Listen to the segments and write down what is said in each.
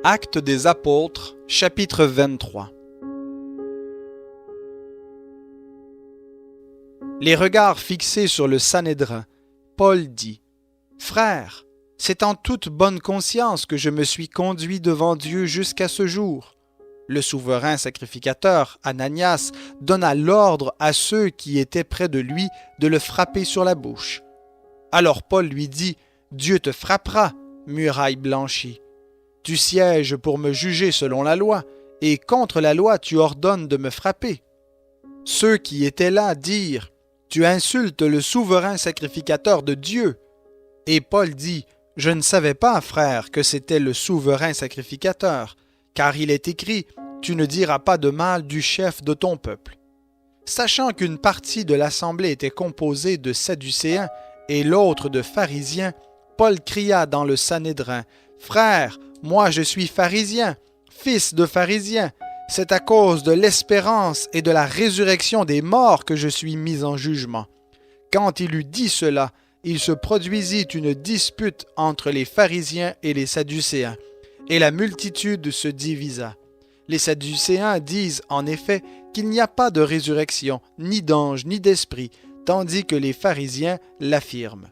Actes des Apôtres, chapitre 23. Les regards fixés sur le Sanhédrin, Paul dit : « Frères, c'est en toute bonne conscience que je me suis conduit devant Dieu jusqu'à ce jour. » Le souverain sacrificateur, Ananias, donna l'ordre à ceux qui étaient près de lui de le frapper sur la bouche. Alors Paul lui dit : « Dieu te frappera, muraille blanchie. Tu sièges pour me juger selon la loi, et contre la loi tu ordonnes de me frapper. » Ceux qui étaient là dirent : « Tu insultes le souverain sacrificateur de Dieu. » Et Paul dit : « Je ne savais pas, frère, que c'était le souverain sacrificateur, car il est écrit : Tu ne diras pas de mal du chef de ton peuple. » Sachant qu'une partie de l'assemblée était composée de Sadducéens et l'autre de pharisiens, Paul cria dans le Sanhédrin : « Frères, moi je suis pharisien, fils de pharisien. C'est à cause de l'espérance et de la résurrection des morts que je suis mis en jugement. » Quand il eut dit cela, il se produisit une dispute entre les pharisiens et les sadducéens, et la multitude se divisa. Les sadducéens disent en effet qu'il n'y a pas de résurrection, ni d'ange, ni d'esprit, tandis que les pharisiens l'affirment.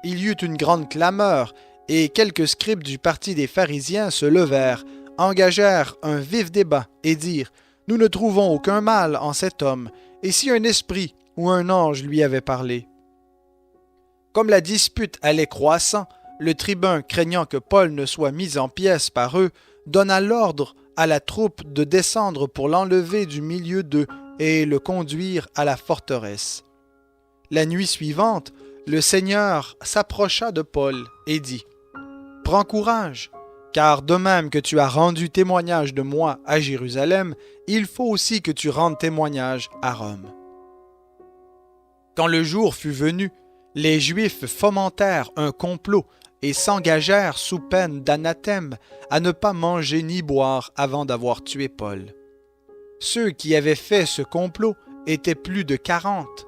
Il y eut une grande clameur, et quelques scribes du parti des pharisiens se levèrent, engagèrent un vif débat et dirent : « Nous ne trouvons aucun mal en cet homme, et si un esprit ou un ange lui avait parlé ?» Comme la dispute allait croissant, le tribun, craignant que Paul ne soit mis en pièces par eux, donna l'ordre à la troupe de descendre pour l'enlever du milieu d'eux et le conduire à la forteresse. La nuit suivante, le Seigneur s'approcha de Paul et dit : « Prends courage, car de même que tu as rendu témoignage de moi à Jérusalem, il faut aussi que tu rendes témoignage à Rome. » Quand le jour fut venu, les Juifs fomentèrent un complot et s'engagèrent sous peine d'anathème à ne pas manger ni boire avant d'avoir tué Paul. Ceux qui avaient fait ce complot étaient plus de 40.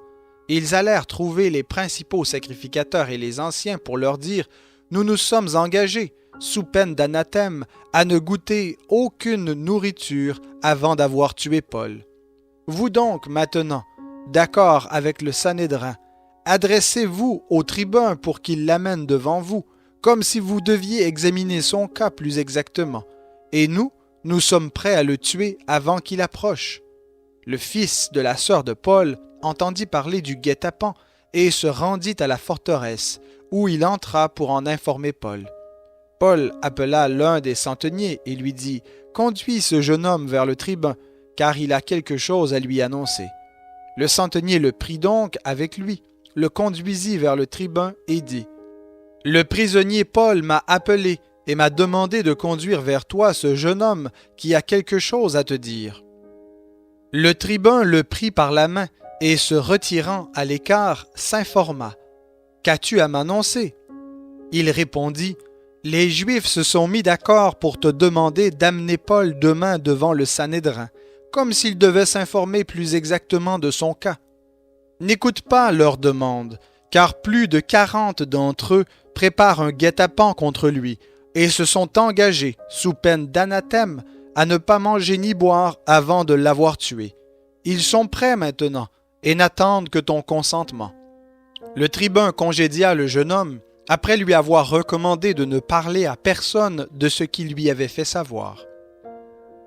Ils allèrent trouver les principaux sacrificateurs et les anciens pour leur dire : « Nous nous sommes engagés, sous peine d'anathème, à ne goûter aucune nourriture avant d'avoir tué Paul. Vous donc, maintenant, d'accord avec le Sanhédrin, adressez-vous au tribun pour qu'il l'amène devant vous, comme si vous deviez examiner son cas plus exactement. Et nous sommes prêts à le tuer avant qu'il approche. » Le fils de la sœur de Paul entendit parler du guet-apens et se rendit à la forteresse, où il entra pour en informer Paul. Paul appela l'un des centeniers et lui dit : « Conduis ce jeune homme vers le tribun, car il a quelque chose à lui annoncer. » Le centenier le prit donc avec lui, le conduisit vers le tribun et dit : « Le prisonnier Paul m'a appelé et m'a demandé de conduire vers toi ce jeune homme qui a quelque chose à te dire. » Le tribun le prit par la main et, se retirant à l'écart, s'informa : « Qu'as-tu à m'annoncer ? » Il répondit : « Les Juifs se sont mis d'accord pour te demander d'amener Paul demain devant le Sanhédrin, comme s'il devait s'informer plus exactement de son cas. N'écoute pas leur demande, car plus de 40 d'entre eux préparent un guet-apens contre lui et se sont engagés, sous peine d'anathème, à ne pas manger ni boire avant de l'avoir tué. Ils sont prêts maintenant et n'attendent que ton consentement. » Le tribun congédia le jeune homme, après lui avoir recommandé de ne parler à personne de ce qu'il lui avait fait savoir.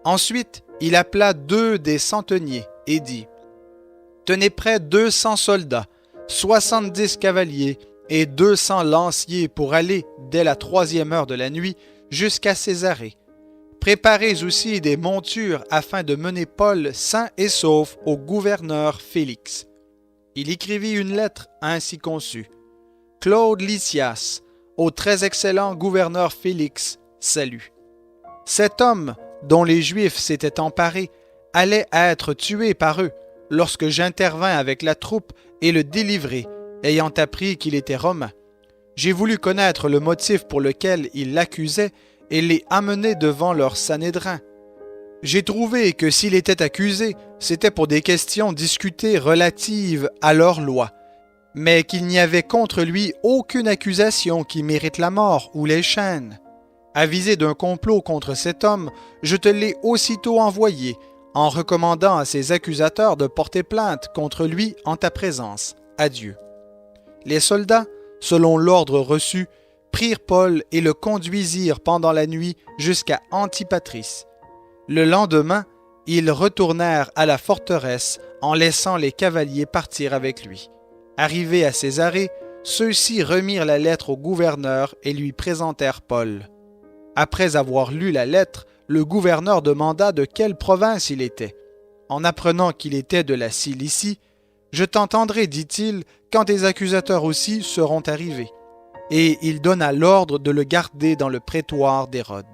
Ensuite, il appela 2 des centeniers et dit : « Tenez prêts 200 soldats, 70 cavaliers et 200 lanciers pour aller, dès la 3e heure de la nuit, jusqu'à Césarée. Préparez aussi des montures afin de mener Paul sain et sauf au gouverneur Félix. » Il écrivit une lettre ainsi conçue : « Claude Lysias, au très excellent gouverneur Félix, salut. Cet homme, dont les Juifs s'étaient emparés, allait être tué par eux lorsque j'intervins avec la troupe et le délivrai, ayant appris qu'il était romain. J'ai voulu connaître le motif pour lequel ils l'accusaient et l'ai amené devant leur Sanhédrin. J'ai trouvé que s'il était accusé, c'était pour des questions discutées relatives à leur loi, mais qu'il n'y avait contre lui aucune accusation qui mérite la mort ou les chaînes. Avisé d'un complot contre cet homme, je te l'ai aussitôt envoyé, en recommandant à ses accusateurs de porter plainte contre lui en ta présence. Adieu. » Les soldats, selon l'ordre reçu, prirent Paul et le conduisirent pendant la nuit jusqu'à Antipatris. Le lendemain, ils retournèrent à la forteresse en laissant les cavaliers partir avec lui. Arrivés à Césarée, ceux-ci remirent la lettre au gouverneur et lui présentèrent Paul. Après avoir lu la lettre, le gouverneur demanda de quelle province il était. En apprenant qu'il était de la Cilicie, « Je t'entendrai, dit-il, quand tes accusateurs aussi seront arrivés. » Et il donna l'ordre de le garder dans le prétoire d'Hérode.